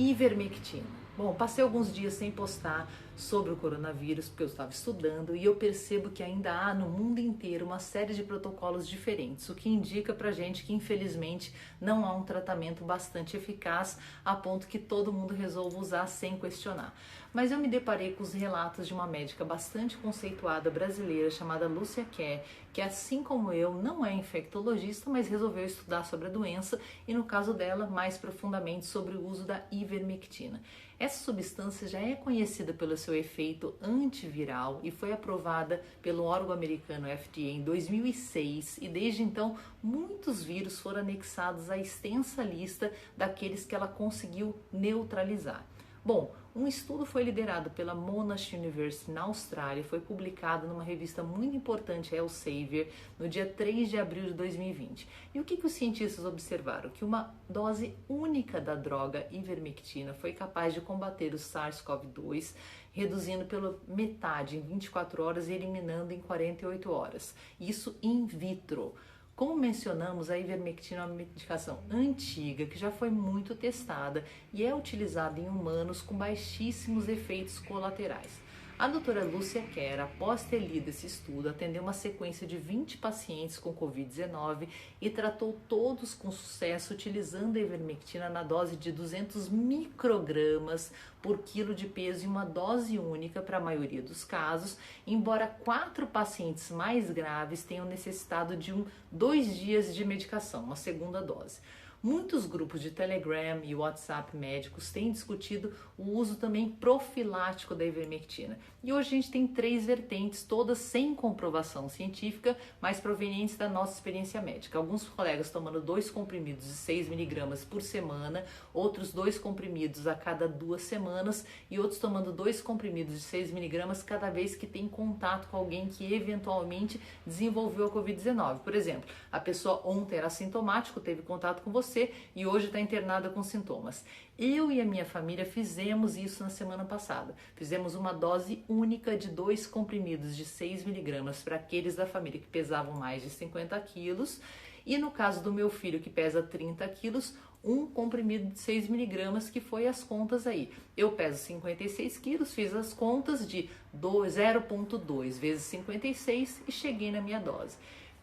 Ivermectina. Bom, passei alguns dias sem postar sobre o coronavírus porque eu estava estudando e eu percebo que ainda há no mundo inteiro uma série de protocolos diferentes, o que indica pra gente que infelizmente não há um tratamento bastante eficaz a ponto que todo mundo resolva usar sem questionar. Mas eu me deparei com os relatos de uma médica bastante conceituada brasileira chamada Lúcia Kerr, que assim como eu não é infectologista, mas resolveu estudar sobre a doença e no caso dela mais profundamente sobre o uso da ivermectina. Essa substância já é conhecida pelo seu efeito antiviral e foi aprovada pelo órgão americano FDA em 2006 e desde então muitos vírus foram anexados à extensa lista daqueles que ela conseguiu neutralizar. Bom, um estudo foi liderado pela Monash University na Austrália e foi publicado numa revista muito importante, Elsevier, no dia 3 de abril de 2020. E o que os cientistas observaram? Que uma dose única da droga ivermectina foi capaz de combater o SARS-CoV-2, reduzindo pela metade em 24 horas e eliminando em 48 horas. Isso in vitro. Como mencionamos, a ivermectina é uma medicação antiga que já foi muito testada e é utilizada em humanos com baixíssimos efeitos colaterais. A doutora Lúcia Kerr, após ter lido esse estudo, atendeu uma sequência de 20 pacientes com Covid-19 e tratou todos com sucesso utilizando a ivermectina na dose de 200 microgramas por quilo de peso em uma dose única para a maioria dos casos, embora 4 pacientes mais graves tenham necessitado de 2 dias de medicação, uma segunda dose. Muitos grupos de Telegram e WhatsApp médicos têm discutido o uso também profilático da ivermectina. E hoje a gente tem 3 vertentes, todas sem comprovação científica, mas provenientes da nossa experiência médica. Alguns colegas tomando 2 comprimidos de 6 miligramas por semana, outros 2 comprimidos a cada 2 semanas e outros tomando 2 comprimidos de 6 miligramas cada vez que tem contato com alguém que eventualmente desenvolveu a Covid-19. Por exemplo, a pessoa ontem era assintomático, teve contato com você e hoje está internada com sintomas. Eu e a minha família fizemos isso na semana passada. Fizemos uma dose única de 2 comprimidos de 6 miligramas para aqueles da família que pesavam mais de 50 quilos e no caso do meu filho que pesa 30 quilos, um comprimido de 6 miligramas, que foi as contas aí. Eu peso 56 quilos, fiz as contas de 0,2 vezes 56 e cheguei na minha dose.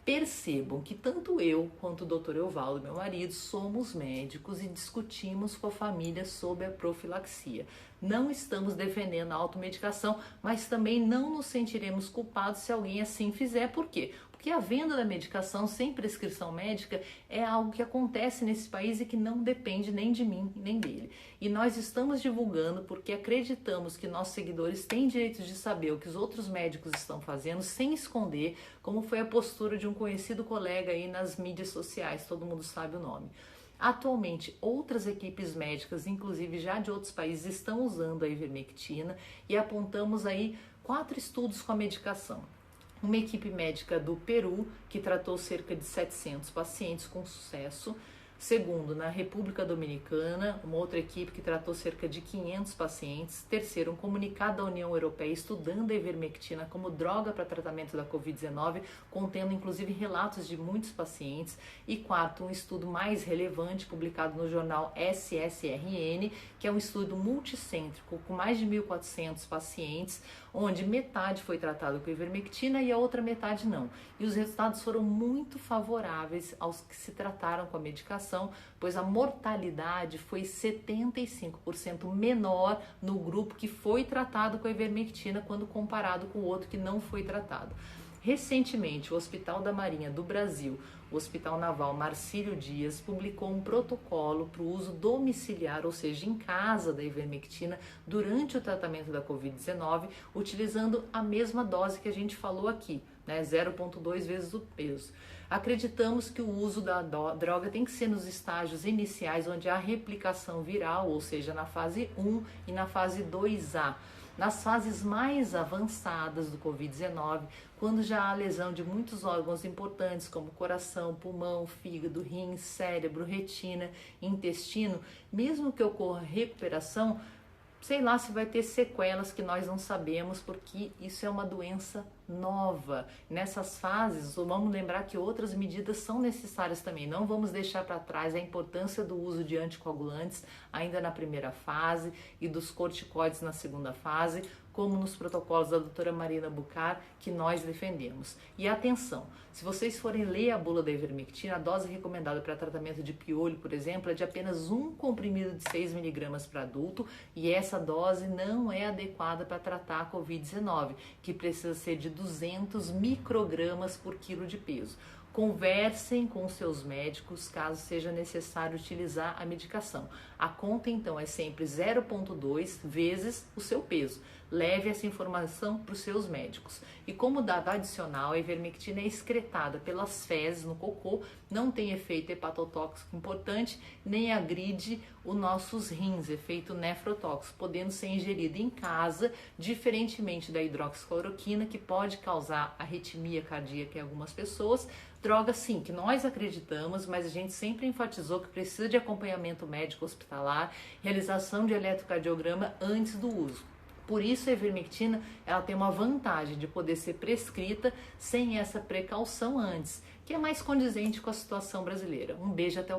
Percebam que tanto eu quanto o Dr. Evaldo, meu marido, somos médicos e discutimos com a família sobre a profilaxia. Não estamos defendendo a automedicação, mas também não nos sentiremos culpados se alguém assim fizer. Por quê? Porque a venda da medicação sem prescrição médica é algo que acontece nesse país e que não depende nem de mim nem dele. E nós estamos divulgando porque acreditamos que nossos seguidores têm direito de saber o que os outros médicos estão fazendo sem esconder, como foi a postura de um conhecido colega aí nas mídias sociais, todo mundo sabe o nome. Atualmente, outras equipes médicas, inclusive já de outros países, estão usando a ivermectina e apontamos aí 4 estudos com a medicação. Uma equipe médica do Peru, que tratou cerca de 700 pacientes com sucesso. Segundo, na República Dominicana, uma outra equipe que tratou cerca de 500 pacientes. Terceiro, um comunicado da União Europeia estudando a ivermectina como droga para tratamento da Covid-19, contendo inclusive relatos de muitos pacientes. E quarto, um estudo mais relevante publicado no jornal SSRN, que é um estudo multicêntrico com mais de 1.400 pacientes, onde metade foi tratado com ivermectina e a outra metade não. E os resultados foram muito favoráveis aos que se trataram com a medicação, pois a mortalidade foi 75% menor no grupo que foi tratado com a ivermectina quando comparado com o outro que não foi tratado. Recentemente, o Hospital da Marinha do Brasil, o Hospital Naval Marcílio Dias, publicou um protocolo para o uso domiciliar, ou seja, em casa da ivermectina durante o tratamento da Covid-19, utilizando a mesma dose que a gente falou aqui, né, 0,2 vezes o peso. Acreditamos que o uso da droga tem que ser nos estágios iniciais, onde há replicação viral, ou seja, na fase 1 e na fase 2A. Nas fases mais avançadas do Covid-19, quando já há lesão de muitos órgãos importantes, como coração, pulmão, fígado, rins, cérebro, retina, intestino, mesmo que ocorra recuperação, sei lá se vai ter sequelas que nós não sabemos, porque isso é uma doença nova. Nessas fases, vamos lembrar que outras medidas são necessárias também. Não vamos deixar para trás a importância do uso de anticoagulantes ainda na primeira fase e dos corticoides na segunda fase, como nos protocolos da doutora Marina Bucar, que nós defendemos. E atenção, se vocês forem ler a bula da ivermectina, a dose recomendada para tratamento de piolho, por exemplo, é de apenas um comprimido de 6 mg para adulto, e essa dose não é adequada para tratar a Covid-19, que precisa ser de 200 microgramas por quilo de peso. Conversem com seus médicos caso seja necessário utilizar a medicação. A conta então é sempre 0,2 vezes o seu peso. Leve essa informação para os seus médicos. E como dado adicional, a ivermectina é excretada pelas fezes no cocô, não tem efeito hepatotóxico importante, nem agride os nossos rins, efeito nefrotóxico, podendo ser ingerida em casa, diferentemente da hidroxicloroquina, que pode causar arritmia cardíaca em algumas pessoas. Droga sim, que nós acreditamos, mas a gente sempre enfatizou que precisa de acompanhamento médico hospitalar, realização de eletrocardiograma antes do uso. Por isso a ivermectina ela tem uma vantagem de poder ser prescrita sem essa precaução antes, que é mais condizente com a situação brasileira. Um beijo, até o